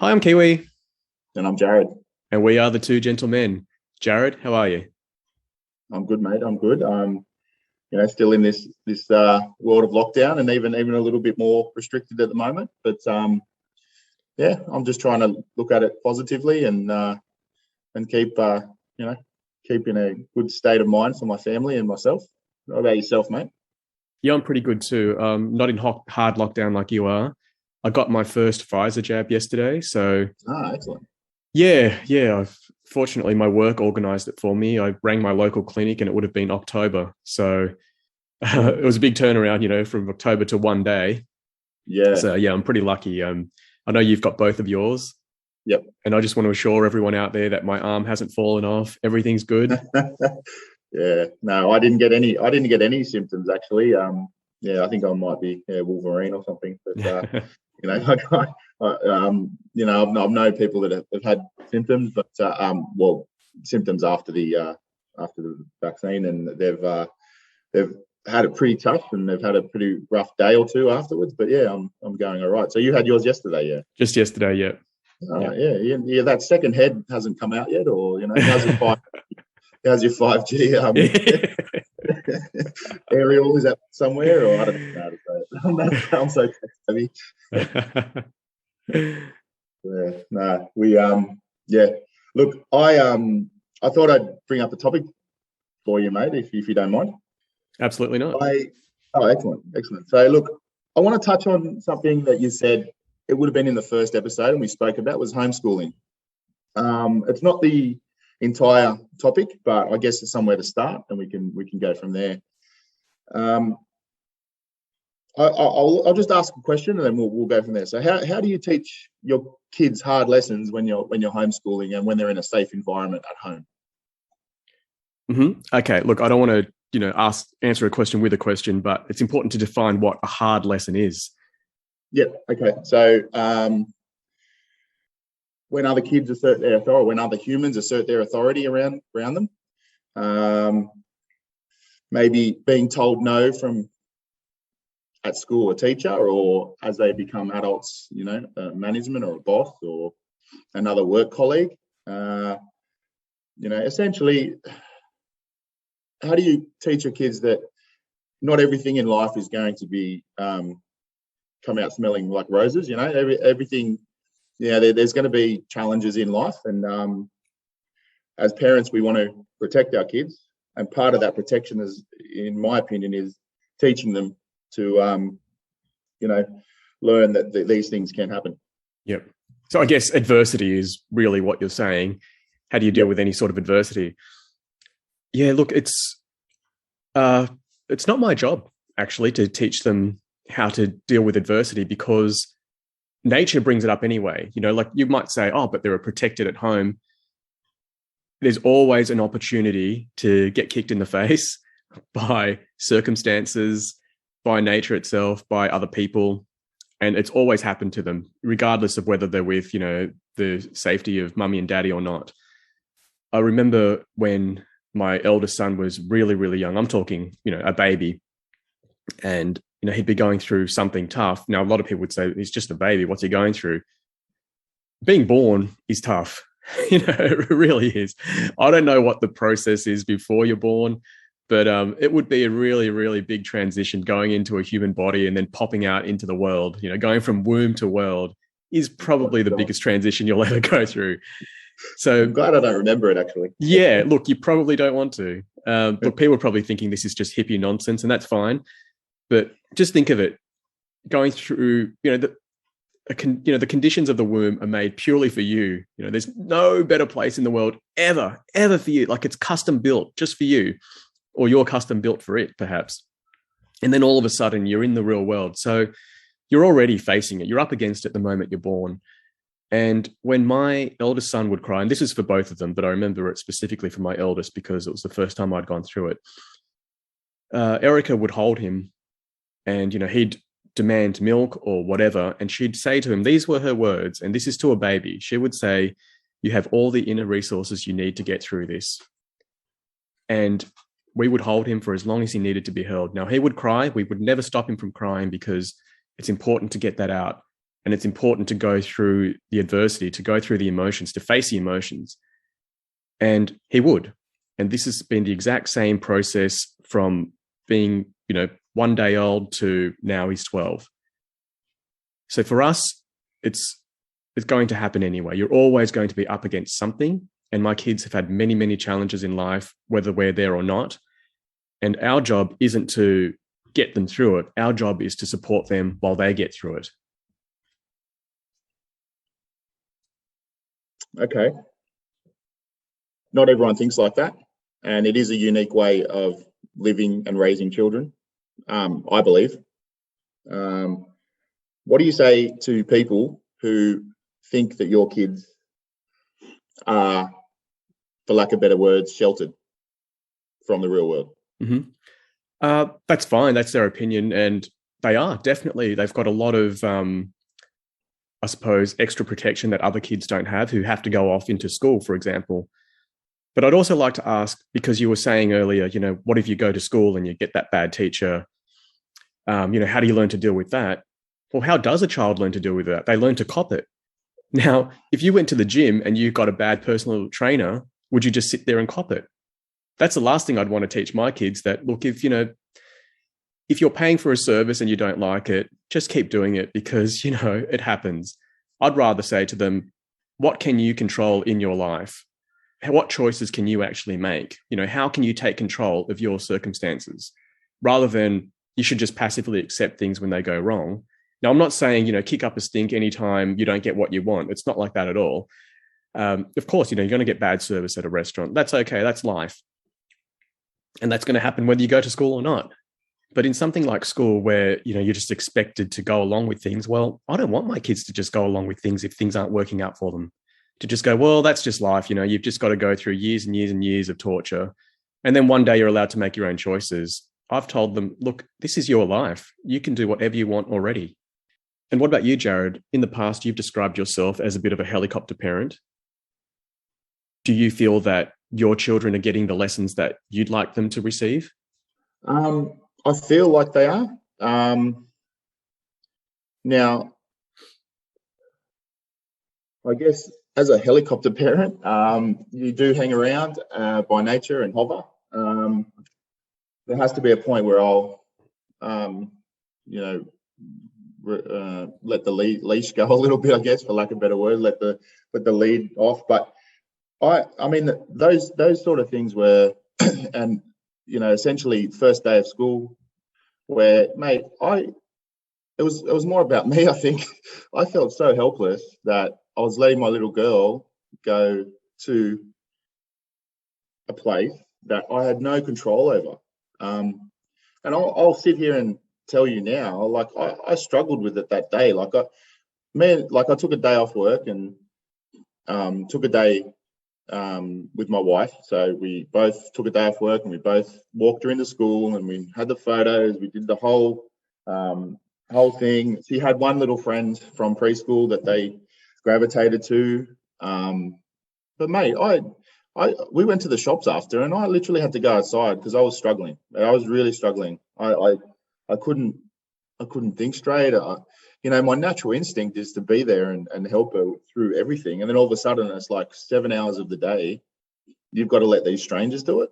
Hi, I'm Kiwi, And I'm Jared. and we are the two gentlemen. Jared, how are you? I'm good, mate. I'm good. I'm, still in this world of lockdown, and even a little bit more restricted at the moment. But yeah, I'm just trying to look at it positively and keep you know keep in a good state of mind for my family and myself. What about yourself, mate? Yeah, I'm pretty good too. Not in hard lockdown like you are. I got my first Pfizer jab yesterday, so Excellent. yeah. Fortunately, my work organised it for me. I rang my local clinic, and it would have been October, so it was a big turnaround, from October to one day. Yeah. So yeah, I'm pretty lucky. I know you've got both of yours, Yep. and I just want to assure everyone out there that my arm hasn't fallen off. Everything's good. Yeah. No, I didn't get any. I didn't get any symptoms actually. Yeah, I think I might be Wolverine or something. But I've known people that have had symptoms, but symptoms after the vaccine, and they've had it pretty tough, and they've had a pretty rough day or two afterwards. But yeah, I'm going all right. So you had yours yesterday, yeah? Just yesterday, yeah. Yeah. That second head hasn't come out yet, or how's your 5G aerial? Is that somewhere, or I don't know how to say it. I'm so heavy. Yeah, no, yeah. Look, I thought I'd bring up a topic for you, mate, if you don't mind. Absolutely not. Excellent. So, look, I want to touch on something that you said. It would have been in the first episode, and we spoke about was homeschooling. It's not the entire topic, but I guess it's somewhere to start, and we can go from there. I'll just ask a question, and then we'll go from there. So, how do you teach your kids hard lessons when you're homeschooling and when they're in a safe environment at home? Okay, look, I don't want to answer a question with a question, but it's important to define what a hard lesson is. Yeah. Okay. So when other kids assert their authority, when other humans assert their authority around them, maybe being told no from at school a teacher, or as they become adults, management or a boss or another work colleague. Essentially, how do you teach your kids that not everything in life is going to be come out smelling like roses? Everything. There's going to be challenges in life, and as parents, we want to protect our kids, and part of that protection is, in my opinion, is teaching them to, learn that these things can happen. Yep. So I guess adversity is really what you're saying. How do you deal with any sort of adversity? Yeah, look, it's not my job actually to teach them how to deal with adversity, because nature brings it up anyway. Like you might say, oh, but they're protected at home. There's always an opportunity to get kicked in the face by circumstances, by nature itself, by other people. And it's always happened to them, regardless of whether they're with, the safety of mummy and daddy or not. I remember when my eldest son was really, really young. I'm talking, a baby. And, he'd be going through something tough. Now, a lot of people would say, he's just a baby. What's he going through? Being born is tough. It really is. I don't know what the process is before you're born, but it would be a really, really big transition going into a human body and then popping out into the world. Going from womb to world is probably the biggest transition you'll ever go through. So I'm glad I don't remember it, actually. Yeah, look, you probably don't want to. Look, people are probably thinking this is just hippie nonsense, and that's fine. But just think of it, going through, the conditions of the womb are made purely for you. There's no better place in the world ever for you. Like it's custom built just for you, or you're custom built for it, perhaps. And then all of a sudden you're in the real world. So you're already facing it. You're up against it the moment you're born. And when my eldest son would cry, and this is for both of them, but I remember it specifically for my eldest because it was the first time I'd gone through it. Erica would hold him, and he'd demand milk or whatever, and she'd say to him, these were her words, and this is to a baby. She would say, "You have all the inner resources you need to get through this." And we would hold him for as long as he needed to be held. Now, he would cry. We would never stop him from crying because it's important to get that out. and it's important to go through the adversity, to go through the emotions, to face the emotions. And he would. And this has been the exact same process from being, 1 day old to now he's 12. So for us, it's going to happen anyway. You're always going to be up against something. And my kids have had many, many challenges in life, whether we're there or not. And our job isn't to get them through it. Our job is to support them while they get through it. Okay. Not everyone thinks like that. And it is a unique way of living and raising children, I believe. What do you say to people who think that your kids are, for lack of better words, sheltered from the real world? Mm-hmm. That's fine. That's their opinion. And they are, definitely. They've got a lot of, I suppose, extra protection that other kids don't have who have to go off into school, for example. But I'd also like to ask, because you were saying earlier, what if you go to school and you get that bad teacher? How do you learn to deal with that? Well, how does a child learn to deal with that? They learn to cop it. Now, if you went to the gym and you got a bad personal trainer, would you just sit there and cop it? That's the last thing I'd want to teach my kids, that, look, if you're paying for a service and you don't like it, just keep doing it, because, it happens. I'd rather say to them, what can you control in your life? What choices can you actually make? How can you take control of your circumstances, rather than you should just passively accept things when they go wrong. Now, I'm not saying, kick up a stink anytime you don't get what you want. It's not like that at all. Of course, you're going to get bad service at a restaurant. That's okay. That's life. And that's going to happen whether you go to school or not. But in something like school, where, you're just expected to go along with things, well, I don't want my kids to just go along with things if things aren't working out for them. To just go, well, that's just life. You've just got to go through years and years and years of torture. And then one day you're allowed to make your own choices. I've told them, look, this is your life. You can do whatever you want already. And what about you, Jared? In the past, you've described yourself as a bit of a helicopter parent. Do you feel that your children are getting the lessons that you'd like them to receive? I feel like they are. Now, I guess as a helicopter parent, you do hang around by nature and hover. There has to be a point where I'll, let the leash go a little bit, I guess, for lack of a better word, let the lead off. But I mean, those sort of things were, and essentially first day of school, where, mate, it was more about me. I think I felt so helpless that I was letting my little girl go to a place that I had no control over. And I'll sit here and tell you now, like, I struggled with it that day. I took a day off work and took a day with my wife. So we both took a day off work and we both walked her into school and we had the photos. We did the whole thing. She had one little friend from preschool that they gravitated to. But mate, we went to the shops after, and I literally had to go outside because I was struggling. I was really struggling. I couldn't think straight. My natural instinct is to be there and help her through everything. And then all of a sudden, it's like 7 hours of the day, you've got to let these strangers do it.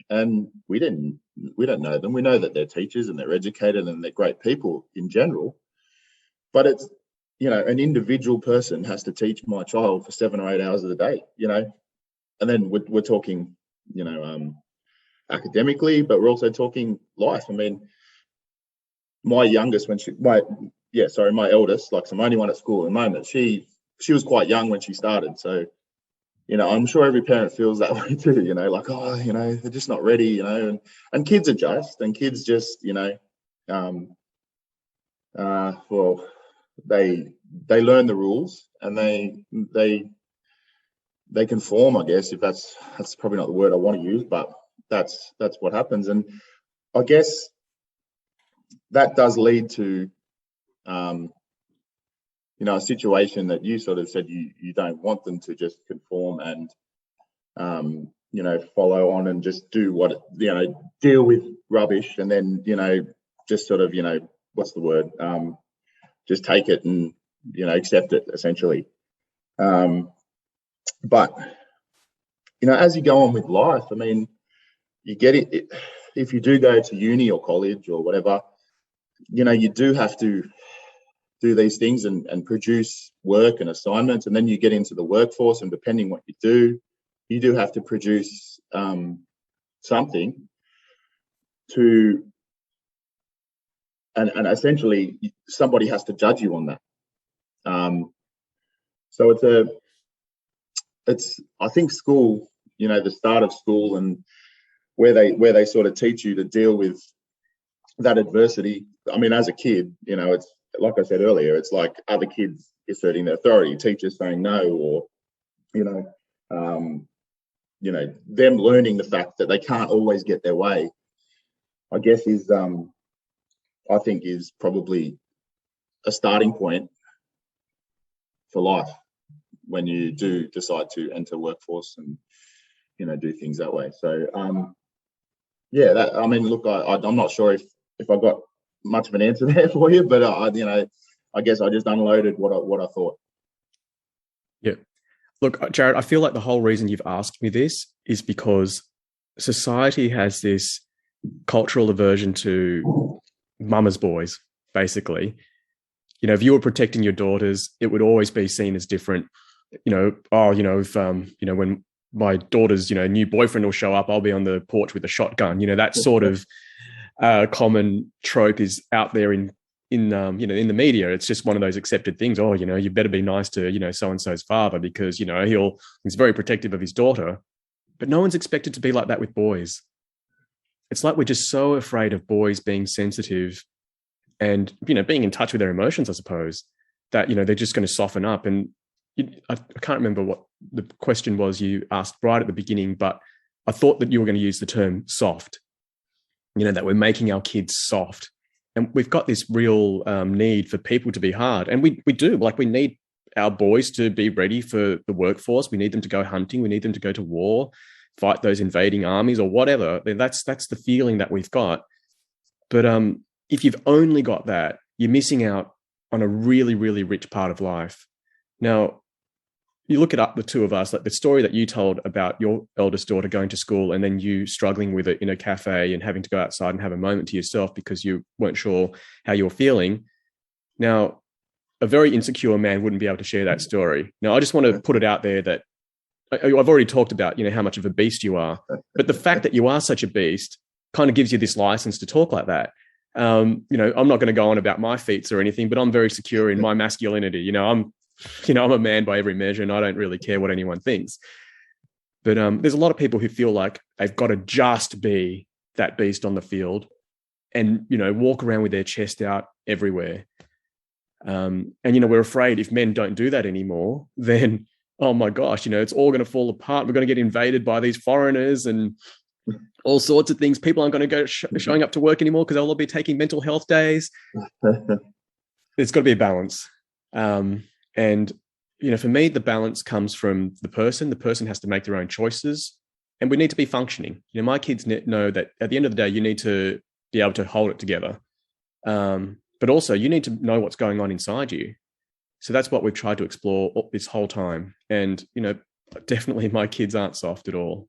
And we don't know them. We know that they're teachers and they're educated and they're great people in general. But it's, an individual person has to teach my child for 7 or 8 hours of the day, And then we're talking, academically, but we're also talking life. I mean, my youngest, my eldest, like, so I'm only one at school at the moment. She was quite young when she started. So, I'm sure every parent feels that way too, like, they're just not ready, and kids adjust, and kids just, they learn the rules and they conform, I guess, if that's probably not the word I want to use, but that's what happens. And I guess that does lead to, a situation that you sort of said you don't want them to just conform and, follow on and just do what, deal with rubbish and then, just sort of, what's the word? Just take it and accept it essentially. But as you go on with life, I mean, you get it. If you do go to uni or college or whatever, you do have to do these things and produce work and assignments, and then you get into the workforce, and depending what you do have to produce something to, and essentially somebody has to judge you on that. So it's I think school, the start of school and where they sort of teach you to deal with that adversity. I mean, as a kid, it's like I said earlier, it's like other kids asserting their authority, teachers saying no, or them learning the fact that they can't always get their way, I guess I think is probably a starting point for life when you do decide to enter workforce and do things that way. So look, I'm not sure if I got much of an answer there for you, but I guess I just unloaded what I thought. Yeah. Look, Jared, I feel like the whole reason you've asked me this is because society has this cultural aversion to mama's boys, basically. If you were protecting your daughters, it would always be seen as different. When my daughter's, new boyfriend will show up, I'll be on the porch with a shotgun. That sort of common trope is out there in the media. It's just one of those accepted things. Oh, you better be nice to, so-and-so's father because, he's very protective of his daughter. But no one's expected to be like that with boys. It's like we're just so afraid of boys being sensitive and, being in touch with their emotions, I suppose, that, they're just going to soften up. And I can't remember what the question was you asked right at the beginning, but I thought that you were going to use the term soft, that we're making our kids soft. And we've got this real need for people to be hard. And we do, we need our boys to be ready for the workforce. We need them to go hunting. We need them to go to war, fight those invading armies or whatever. That's the feeling that we've got. But if you've only got that, you're missing out on a really, really rich part of life. Now, you look at the two of us, like the story that you told about your eldest daughter going to school and then you struggling with it in a cafe and having to go outside and have a moment to yourself because you weren't sure how you were feeling. Now, a very insecure man wouldn't be able to share that story. Now, I just want to put it out there that I've already talked about, how much of a beast you are. But the fact that you are such a beast kind of gives you this license to talk like that. I'm not going to go on about my feats or anything, but I'm very secure in my masculinity. I'm a man by every measure and I don't really care what anyone thinks. But there's a lot of people who feel like they've got to just be that beast on the field and, walk around with their chest out everywhere. And, we're afraid if men don't do that anymore, then, oh my gosh, it's all going to fall apart. We're going to get invaded by these foreigners and all sorts of things. People aren't going to go showing up to work anymore because they'll all be taking mental health days. There's got to be a balance. And, for me, the balance comes from the person. The person has to make their own choices and we need to be functioning. My kids know that at the end of the day, you need to be able to hold it together. But also you need to know what's going on inside you. So that's what we've tried to explore this whole time. And, definitely my kids aren't soft at all,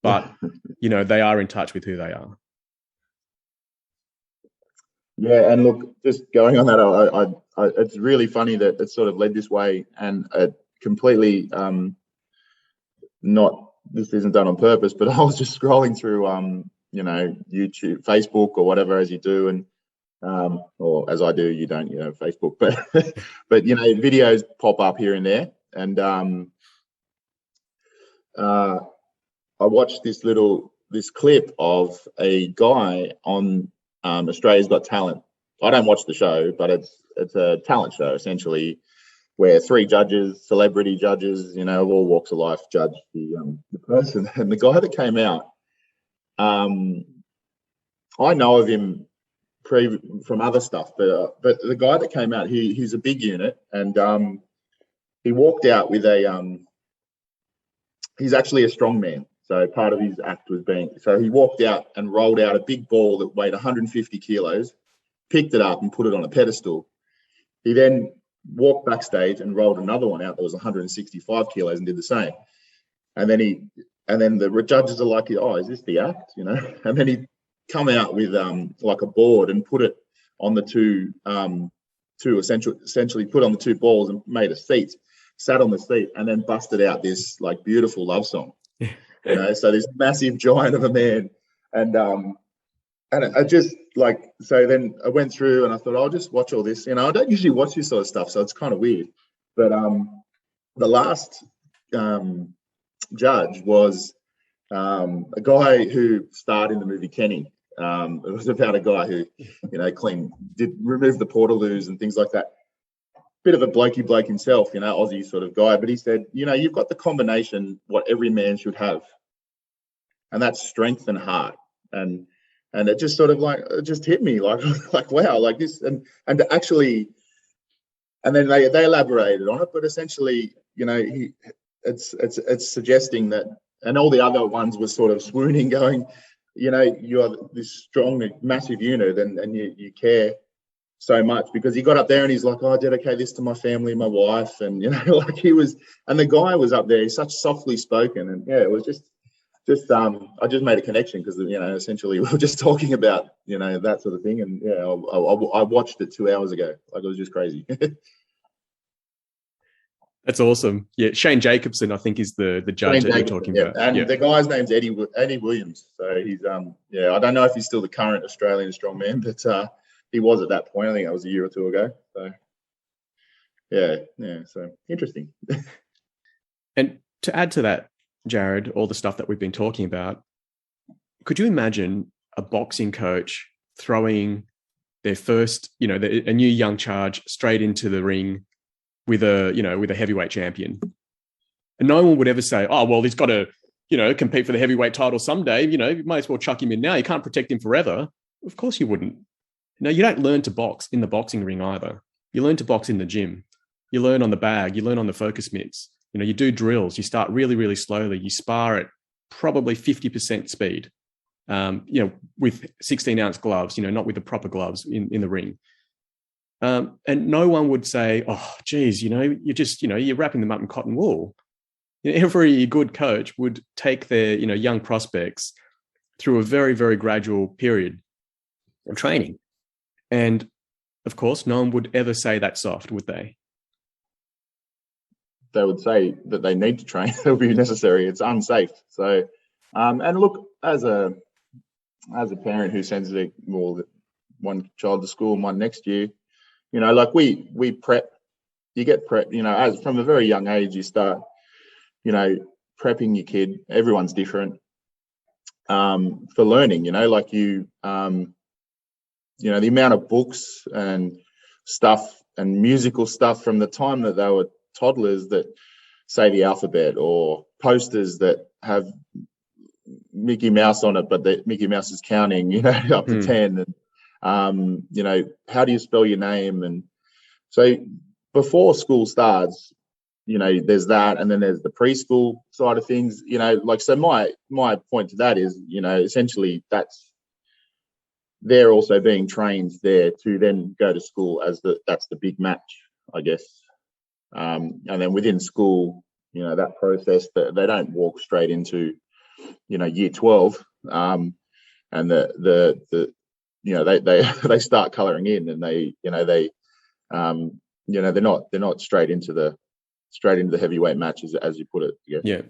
but, they are in touch with who they are. Yeah, and look, just going on that, I it's really funny that it sort of led this way, and completely this isn't done on purpose, but I was just scrolling through YouTube, Facebook, or whatever as you do, and or as I do, you don't, Facebook, but but videos pop up here and there, and I watched this clip of a guy on Australia's Got Talent. I don't watch the show, but it's a talent show essentially, where 3 judges, celebrity judges, of all walks of life, judge the person. And the guy that came out, I know of him from other stuff, but the guy that came out, he's a big unit, and he walked out with he's actually a strong man. So part of his act was so he walked out and rolled out a big ball that weighed 150 kilos, picked it up and put it on a pedestal. He then walked backstage and rolled another one out that was 165 kilos and did the same. And then the judges are like, oh, is this the act? You know? And then he come out with like a board and put it on the essentially put on the two balls and made a seat, sat on the seat, and then busted out this like beautiful love song. You know, so this massive giant of a man. And I just like, so then I went through and I thought, I'll just watch all this. You know, I don't usually watch this sort of stuff, so it's kind of weird. But the last judge was a guy who starred in the movie Kenny. It was about a guy who, you know, removed the portaloos and things like that. Bit of a blokey bloke himself, you know, Aussie sort of guy. But he said, you know, you've got the combination what every man should have, and that's strength and heart. And it just sort of like, it just hit me like wow, like this. And actually, and then they elaborated on it, but essentially, you know, it's suggesting that, and all the other ones were sort of swooning, going, you know, you're this strong, massive unit, and you care so much, because he got up there and he's like, oh, I dedicate this to my family, my wife, and, you know, like he was, and the guy was up there, he's such softly spoken, and yeah, it was just I just made a connection because, you know, essentially we were just talking about, you know, that sort of thing, and yeah, I watched it 2 hours ago, like it was just crazy. That's awesome. Yeah, Shane Jacobson, I think, is the judge that you're talking about. And the guy's name's Eddie Williams. So he's I don't know if he's still the current Australian strongman, but he was at that point. I think that was a year or two ago. So yeah. So interesting. And to add to that, Jared, all the stuff that we've been talking about, could you imagine a boxing coach throwing their first, you know, a new young charge straight into the ring with a heavyweight champion? And no one would ever say, oh, well, he's got to, you know, compete for the heavyweight title someday. You know, you might as well chuck him in now. You can't protect him forever. Of course you wouldn't. No, you don't learn to box in the boxing ring either. You learn to box in the gym. You learn on the bag. You learn on the focus mitts. You know, you do drills. You start really, really slowly. You spar at probably 50% speed, you know, with 16-ounce gloves, you know, not with the proper gloves in the ring. And no one would say, oh, geez, you know, you're wrapping them up in cotton wool. You know, every good coach would take their, you know, young prospects through a very, very gradual period of training. And of course, no one would ever say that's soft, would they? They would say that they need to train. It would be necessary. It's unsafe. So, and look, as a parent who sends one child to school and one next year, you know, like we prep, you get prep, you know, as from a very young age, you start, you know, prepping your kid. Everyone's different for learning, you know, like you know, the amount of books and stuff and musical stuff from the time that they were toddlers that say the alphabet, or posters that have Mickey Mouse on it, but that Mickey Mouse is counting, you know, up to 10. And, you know, how do you spell your name? And so before school starts, you know, there's that. And then there's the preschool side of things, you know, like, so my point to that is, you know, essentially they're also being trained there to then go to school that's the big match, I guess. And then within school, you know, that process, that they don't walk straight into, you know, year 12, and the you know, they start colouring in, and they're not straight into the heavyweight matches, as you put it. Yeah.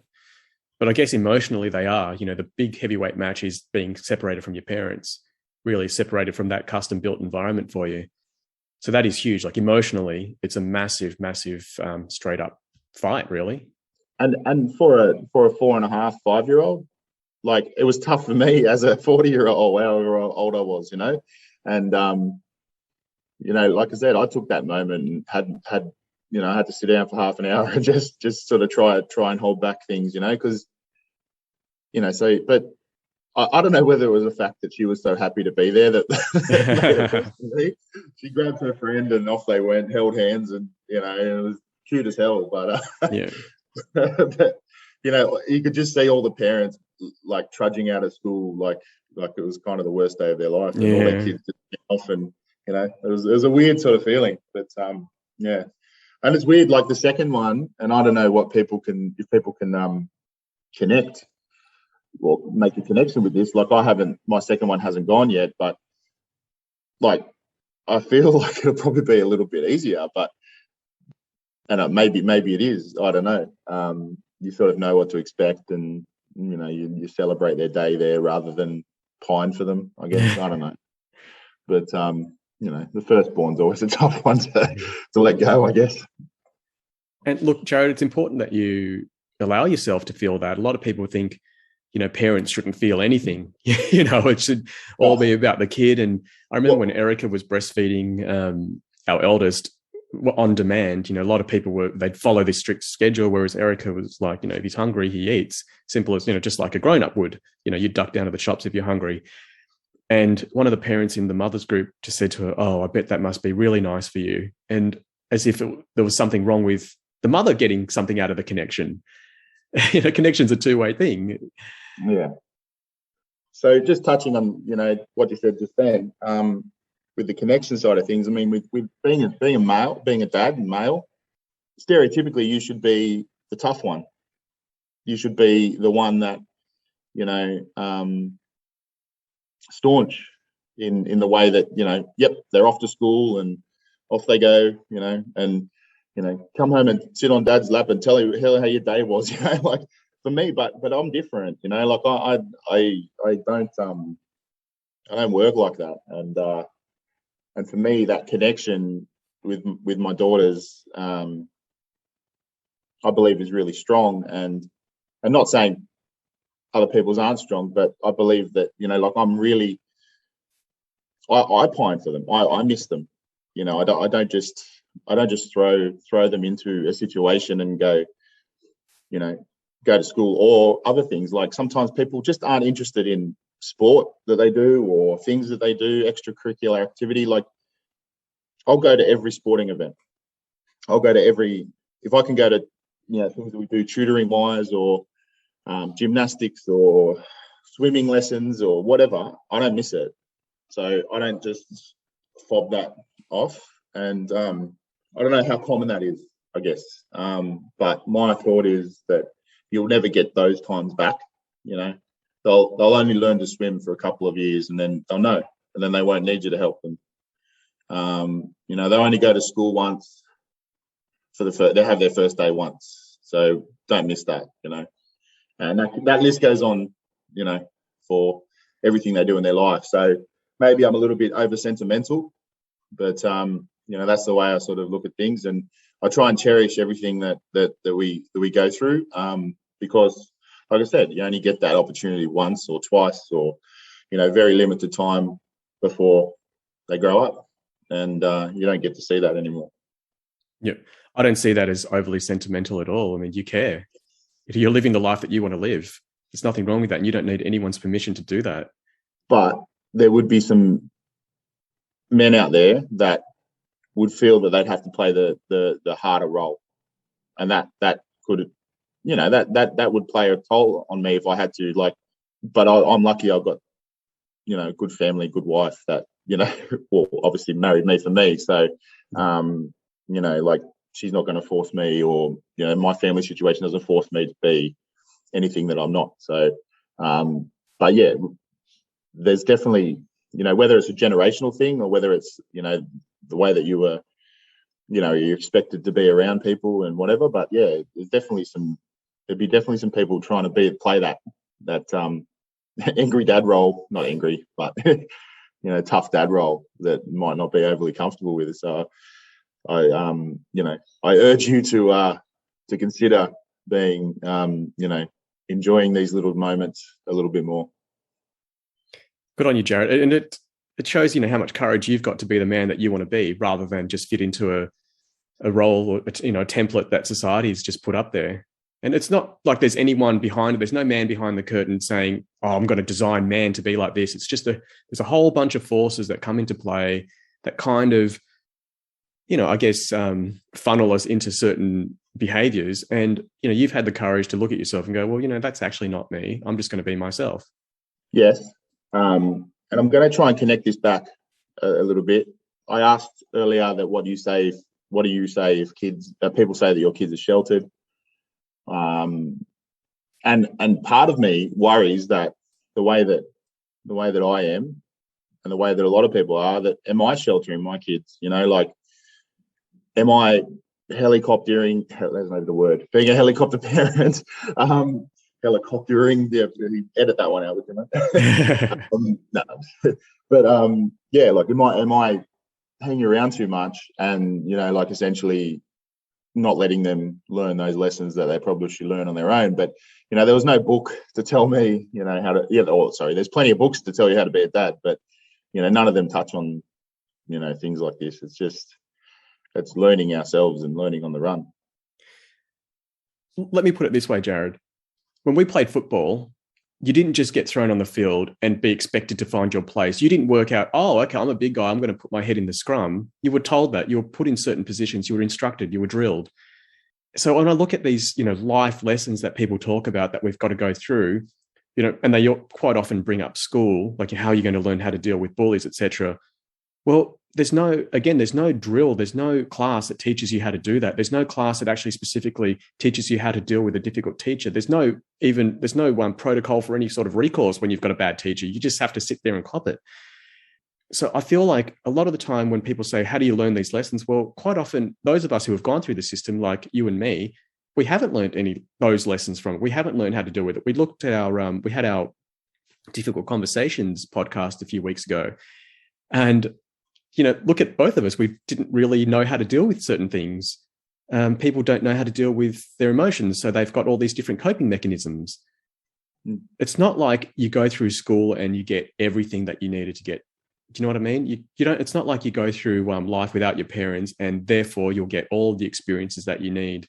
But I guess emotionally they are. You know, the big heavyweight match is being separated from your parents, really separated from that custom built environment for you. So that is huge. Like emotionally, it's a massive, massive straight up fight, really. And for a 4.5, 5-year-old, like, it was tough for me as a 40-year-old, however old I was, you know. And you know, like I said, I took that moment and had you know, I had to sit down for half an hour and just sort of try and hold back things, you know, because, you know, so, but I don't know whether it was the fact that she was so happy to be there that she grabbed her friend and off they went, held hands, and, you know, it was cute as hell. But yeah, but, you know, you could just see all the parents like trudging out of school, like it was kind of the worst day of their life, and all their kids just went off, and, you know, it was a weird sort of feeling. But yeah, And it's weird, like the second one, and I don't know if people can connect or make a connection with this. Like my second one hasn't gone yet, but like I feel like it'll probably be a little bit easier, and maybe it is. I don't know. You sort of know what to expect, and you celebrate their day there rather than pine for them, I guess. I don't know, but the firstborn's always a tough one to let go, I guess. And look, Jared, it's important that you allow yourself to feel that. A lot of people think, parents shouldn't feel anything. It should all be about the kid. And I remember when Erica was breastfeeding our eldest on demand, a lot of people they'd follow this strict schedule, whereas Erica was like, if he's hungry, he eats. Simple as, just like a grown-up would. You duck down to the shops if you're hungry. And one of the parents in the mother's group just said to her, "Oh, I bet that must be really nice for you." And as if there was something wrong with the mother getting something out of the connection. Connection's a two-way thing. Yeah. So just touching on, what you said just then, with the connection side of things, I mean, with being a male, being a dad and male, stereotypically you should be the tough one. You should be the one that, staunch in the way that, yep, they're off to school and off they go, and come home and sit on dad's lap and tell him how your day was, like for me, but I'm different, like I don't work like that. And for me, that connection with my daughters, I believe is really strong, and not saying other people's aren't strong, but I believe that, like I'm really, I pine for them. I miss them. I don't just throw them into a situation and go to school or other things. Like sometimes people just aren't interested in sport that they do or things that they do, extracurricular activity. Like I'll go to every sporting event. I'll go to if I can go to, things that we do tutoring wise or gymnastics or swimming lessons or whatever, I don't miss it. So I don't just fob that off. And I don't know how common that is, I guess. But my thought is that you'll never get those times back. They'll only learn to swim for a couple of years and then they'll know, and then they won't need you to help them. They only go to school once they have their first day once. So don't miss that, and that list goes on, for everything they do in their life. So maybe I'm a little bit over sentimental, but that's the way I sort of look at things, and I try and cherish everything that we go through, because, like I said, you only get that opportunity once or twice, or very limited time before they grow up, and you don't get to see that anymore. Yeah, I don't see that as overly sentimental at all. I mean, you care. If you're living the life that you want to live, there's nothing wrong with that, and you don't need anyone's permission to do that. But there would be some men out there that would feel that they'd have to play the harder role, and that could, that would play a toll on me if I had to. Like, but I'm lucky I've got, good family, good wife that, well, obviously married me for me. So, like she's not going to force me, or my family situation doesn't force me to be anything that I'm not. So, but yeah, there's definitely, whether it's a generational thing or whether it's, the way that you were, you're expected to be around people and whatever. But yeah, there'd be definitely some people trying to play that angry dad role, not angry, but tough dad role that might not be overly comfortable with. So I urge you to consider being, enjoying these little moments a little bit more. Good on you, Jared. And it shows, how much courage you've got to be the man that you want to be, rather than just fit into a role or, a template that society's just put up there. And it's not like there's anyone behind it. There's no man behind the curtain saying, "Oh, I'm going to design man to be like this." It's just there's a whole bunch of forces that come into play that kind of, I guess, funnel us into certain behaviors. And, you've had the courage to look at yourself and go, well, that's actually not me. I'm just going to be myself. Yes. And I'm going to try and connect this back a little bit. I asked earlier that what do you say what do you say if people say that your kids are sheltered? And part of me worries that the way that I am and the way that a lot of people are, that am I sheltering my kids? You know, like, am I helicoptering? That's not the word. Being a helicopter parent, helicoptering. Yeah, edit that one out, would you know? No, but yeah, like, am I hanging around too much, and, you know, like, essentially not letting them learn those lessons that they probably should learn on their own? But, you know, there was no book to tell me, you know, how to. Yeah, sorry, there's plenty of books to tell you how to be a dad, but, you know, none of them touch on, you know, things like this. It's learning ourselves and learning on the run. Let me put it this way, Jared. When we played football, you didn't just get thrown on the field and be expected to find your place. You didn't work out, oh, okay, I'm a big guy, I'm going to put my head in the scrum. You were told that. You were put in certain positions. You were instructed. You were drilled. So when I look at these, you know, life lessons that people talk about that we've got to go through, you know, and they quite often bring up school, like how you're going to learn how to deal with bullies, etc. Well, there's no drill, there's no class that teaches you how to do that. There's no class that actually specifically teaches you how to deal with a difficult teacher. There's no protocol for any sort of recourse when you've got a bad teacher. You just have to sit there and cop it. So I feel like a lot of the time when people say, how do you learn these lessons? Well, quite often, those of us who have gone through the system, like you and me, we haven't learned any of those lessons from it. We haven't learned how to deal with it. We looked at we had our Difficult Conversations podcast a few weeks ago, and, you know, look at both of us. We didn't really know how to deal with certain things. People don't know how to deal with their emotions, so they've got all these different coping mechanisms. It's not like you go through school and you get everything that you needed to get. Do you know what I mean? You don't. It's not like you go through life without your parents, and therefore you'll get all the experiences that you need.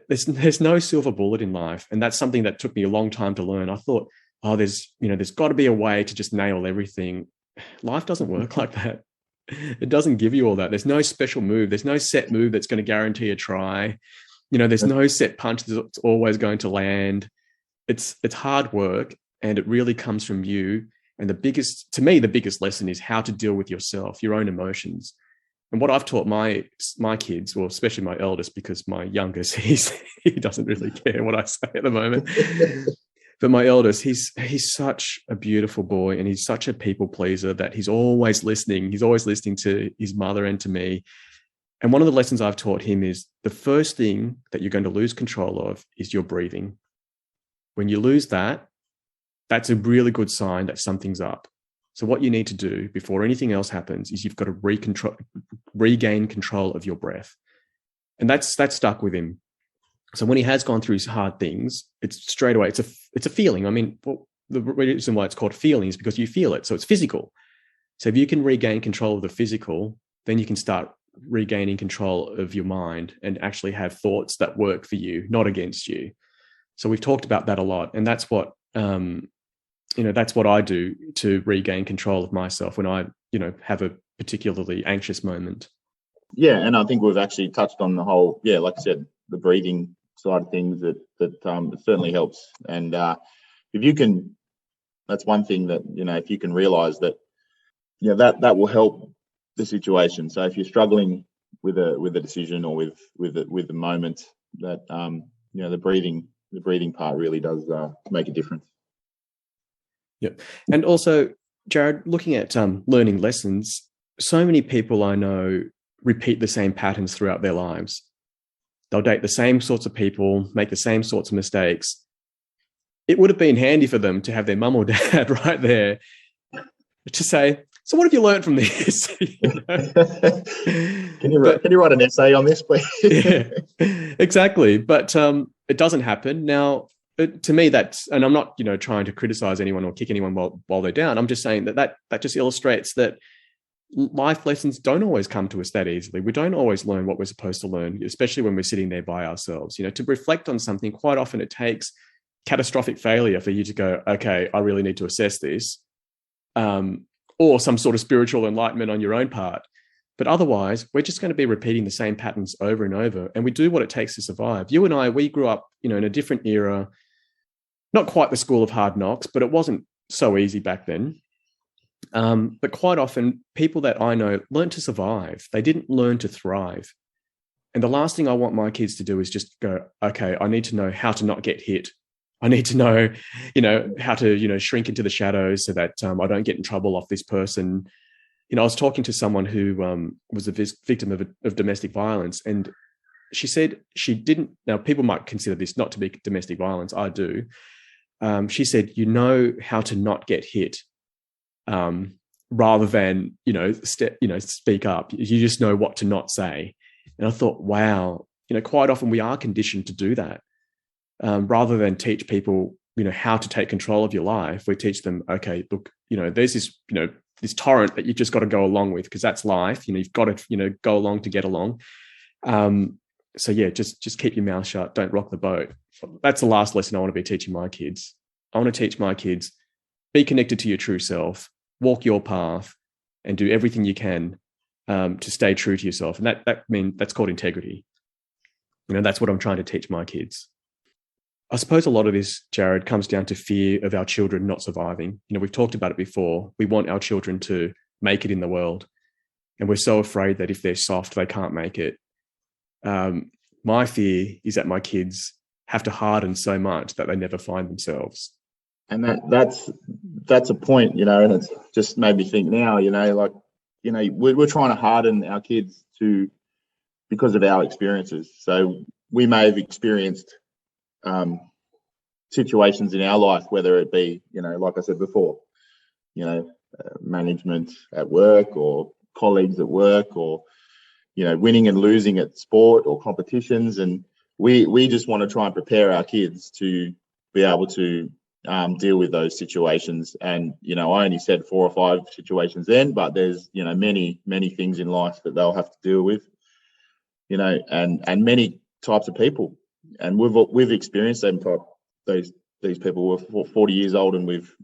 There's no silver bullet in life, and that's something that took me a long time to learn. I thought, oh, there's got to be a way to just nail everything. Life doesn't work like that. It doesn't give you all that. There's no special move. There's no set move that's going to guarantee a try. You know, there's no set punch that's always going to land. It's hard work, and it really comes from you. And to me, the biggest lesson is how to deal with yourself, your own emotions. And what I've taught my kids, well, especially my eldest, because my youngest, he doesn't really care what I say at the moment. But my eldest, he's such a beautiful boy, and he's such a people pleaser that he's always listening. He's always listening to his mother and to me. And one of the lessons I've taught him is the first thing that you're going to lose control of is your breathing. When you lose that, that's a really good sign that something's up. So what you need to do before anything else happens is you've got to regain control of your breath. And that's stuck with him. So when he has gone through hard things, it's straight away, it's a feeling. I mean, the reason why it's called feeling is because you feel it. So it's physical. So if you can regain control of the physical, then you can start regaining control of your mind and actually have thoughts that work for you, not against you. So we've talked about that a lot. And that's what, that's what I do to regain control of myself when I, have a particularly anxious moment. Yeah. And I think we've actually touched on the whole, like I said, the breathing side of things that it certainly helps. And if you can, that's one thing that, if you can realize that, that will help the situation. So if you're struggling with a decision or with the moment, that, the breathing part really does make a difference. Yep. And also, Jared, looking at learning lessons, so many people I know repeat the same patterns throughout their lives. They'll date the same sorts of people, make the same sorts of mistakes. It would have been handy for them to have their mum or dad right there to say, so what have you learned from this? Can you write an essay on this, please? Yeah, exactly. But it doesn't happen. Now, to me, and I'm not, trying to criticize anyone or kick anyone while they're down. I'm just saying that just illustrates that life lessons don't always come to us that easily. We don't always learn what we're supposed to learn, especially when we're sitting there by ourselves. To reflect on something, quite often it takes catastrophic failure for you to go, okay, I really need to assess this, or some sort of spiritual enlightenment on your own part. But otherwise, we're just going to be repeating the same patterns over and over. And we do what it takes to survive. You and I, we grew up, in a different era, not quite the school of hard knocks, but it wasn't so easy back then. But quite often, people that I know learn to survive. They didn't learn to thrive. And the last thing I want my kids to do is just go, okay, I need to know how to not get hit. I need to know, how to, shrink into the shadows so that I don't get in trouble off this person. I was talking to someone who was a victim of domestic violence, and she said she didn't. Now, people might consider this not to be domestic violence. I do. She said, how to not get hit, rather than speak up. You just know what to not say. And I thought, wow, quite often we are conditioned to do that. Rather than teach people, how to take control of your life, we teach them, okay, look, there's this, this torrent that you've just got to go along with because that's life. You've got to, go along to get along. So yeah, just keep your mouth shut. Don't rock the boat. That's the last lesson I want to be teaching my kids. I want to teach my kids, be connected to your true self, walk your path, and do everything you can to stay true to yourself. And that's called integrity. That's what I'm trying to teach my kids. I suppose a lot of this, Jared, comes down to fear of our children not surviving. We've talked about it before. We want our children to make it in the world. And we're so afraid that if they're soft, they can't make it. My fear is that my kids have to harden so much that they never find themselves. And that's a point, and it's just made me think now, we're trying to harden our kids because of our experiences. So we may have experienced situations in our life, whether it be, like I said before, management at work or colleagues at work or, winning and losing at sport or competitions. And we just want to try and prepare our kids to be able to deal with those situations. And, I only said 4 or 5 situations then, but there's, many, many things in life that they'll have to deal with, and many types of people. And we've experienced these people. We're 40 years old, and we've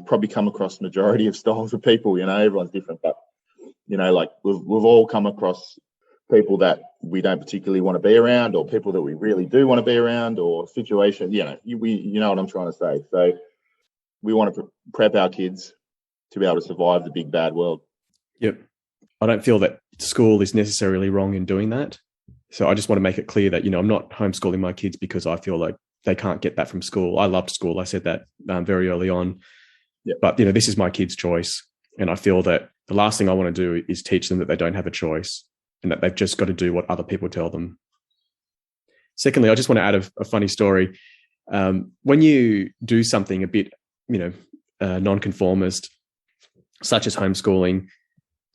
probably come across the majority of styles of people. Everyone's different, but we've all come across people that we don't particularly want to be around, or people that we really do want to be around, or situations. You know what I'm trying to say. So we want to prep our kids to be able to survive the big bad world. Yep. I don't feel that school is necessarily wrong in doing that. So I just want to make it clear that, I'm not homeschooling my kids because I feel like they can't get that from school. I loved school. I said that very early on. Yep. But, this is my kids' choice. And I feel that the last thing I want to do is teach them that they don't have a choice and that they've just got to do what other people tell them. Secondly, I just want to add a funny story. When you do something a bit, nonconformist, such as homeschooling,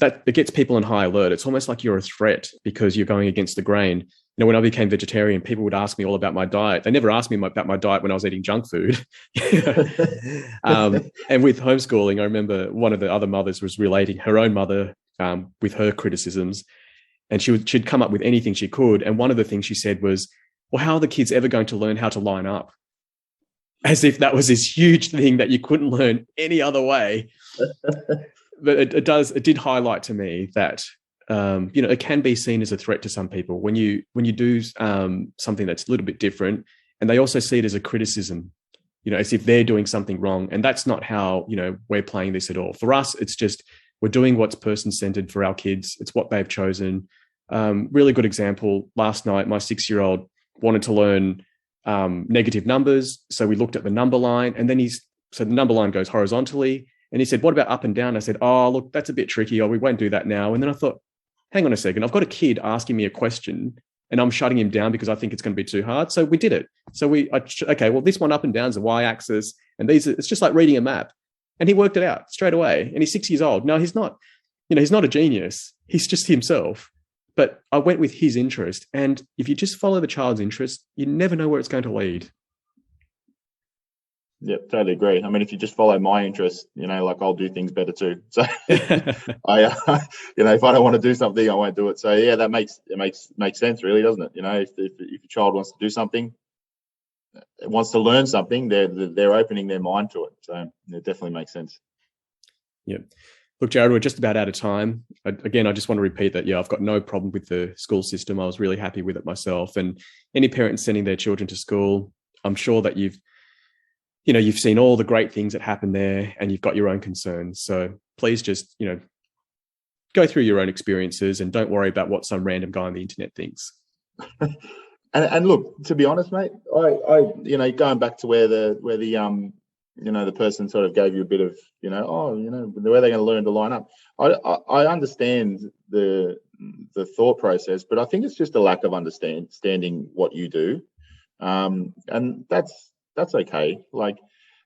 that it gets people on high alert. It's almost like you're a threat because you're going against the grain. When I became vegetarian, people would ask me all about my diet. They never asked me about my diet when I was eating junk food. And with homeschooling, I remember one of the other mothers was relating her own mother with her criticisms. And she'd come up with anything she could. And one of the things she said was, well, how are the kids ever going to learn how to line up? As if that was this huge thing that you couldn't learn any other way. But it did highlight to me that, it can be seen as a threat to some people when you do something that's a little bit different, and they also see it as a criticism, as if they're doing something wrong. And that's not how, we're playing this at all. For us, it's just, we're doing what's person-centered for our kids. It's what they've chosen. Really good example. Last night, my 6-year-old wanted to learn negative numbers. So we looked at the number line, and then so the number line goes horizontally. And he said, what about up and down? I said, oh, look, that's a bit tricky. Oh, we won't do that now. And then I thought, hang on a second. I've got a kid asking me a question and I'm shutting him down because I think it's going to be too hard. So we did it. So okay, well, this one up and down is a y-axis. And it's just like reading a map. And he worked it out straight away. And he's 6 years old. No, he's not, he's not a genius. He's just himself. But I went with his interest. And if you just follow the child's interest, you never know where it's going to lead. Yeah, totally agree. I mean, if you just follow my interests, I'll do things better too. So if I don't want to do something, I won't do it. So yeah, that makes sense, really, doesn't it? If your child wants to do something, wants to learn something, they're opening their mind to it. So it definitely makes sense. Yeah. Look, Jared, we're just about out of time. Again, I just want to repeat that, I've got no problem with the school system. I was really happy with it myself. And any parent sending their children to school, I'm sure that you've seen all the great things that happen there and you've got your own concerns. So please just, go through your own experiences and don't worry about what some random guy on the internet thinks. And look, to be honest, mate, I going back to where the person sort of gave you a bit of, the way they're going to learn to line up. I understand the thought process, but I think it's just a lack of understanding what you do, and that's okay. Like,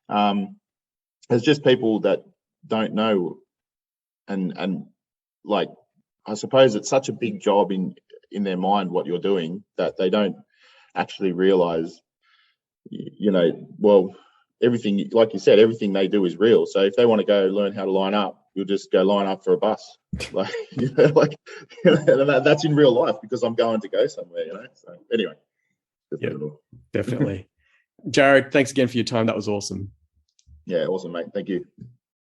there's just people that don't know, and like, I suppose it's such a big job in their mind what you're doing that they don't actually realize, well, everything, like you said, everything they do is real. So if they want to go learn how to line up, you'll just go line up for a bus. Like, that's in real life because I'm going to go somewhere, So anyway. Yeah, definitely. Jared, thanks again for your time. That was awesome. Yeah, awesome, mate. Thank you.